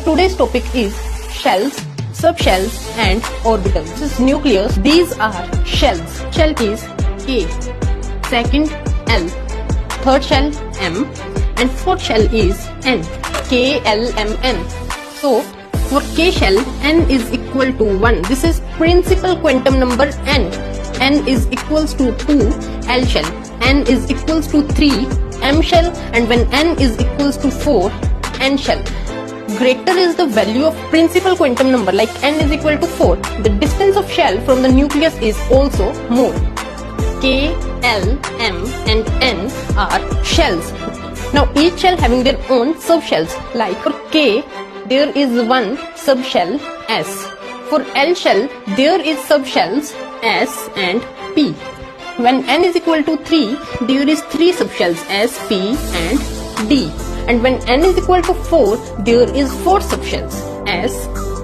Today's topic is shells, subshells and orbitals. This is nucleus. These are shells. Shell is K, second L, third shell M and fourth shell is N, K, L, M, N. So for K shell, N is equal to 1. This is principal quantum number N. N is equals to 2. L shell, N is equals to 3. M shell, and when N is equals to 4, N shell. Greater is the value of principal quantum number, like N is equal to 4. The distance of shell from the nucleus is also more. K, L, M and N are shells. Now each shell having their own subshells. Like for K, there is one subshell S. For L shell, there is subshells S and P. When N is equal to 3, there is 3 subshells S, P and D. And when N is equal to 4, there is 4 subshells S,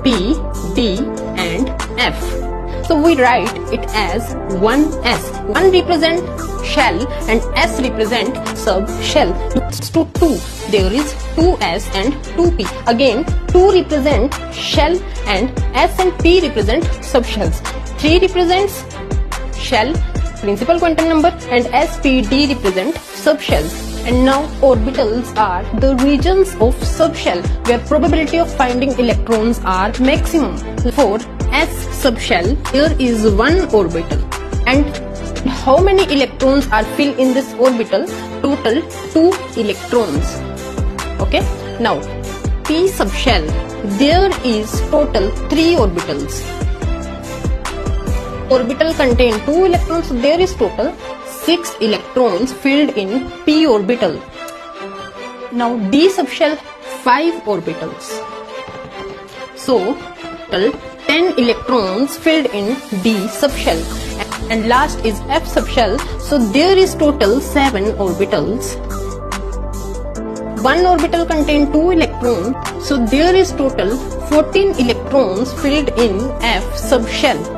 P, D and F. So we write it as 1S. 1 represent shell and S represent subshell. To 2, there is 2S and 2P. Again, 2 represent shell and S and P represent subshells. 3 represents shell, principal quantum number, and SPD represent subshells. And now orbitals are the regions of subshell where probability of finding electrons are maximum. For S subshell, there is one orbital. And how many electrons are filled in this orbital? Total 2 electrons. Okay. Now P subshell, there is total 3 orbitals. Orbital contain 2 electrons, so there is total 6 electrons filled in P orbital. Now D subshell, 5 orbitals. So total 10 electrons filled in D subshell. And last is F subshell, so there is total 7 orbitals. One orbital contain 2 electrons, so there is total 14 electrons filled in F subshell.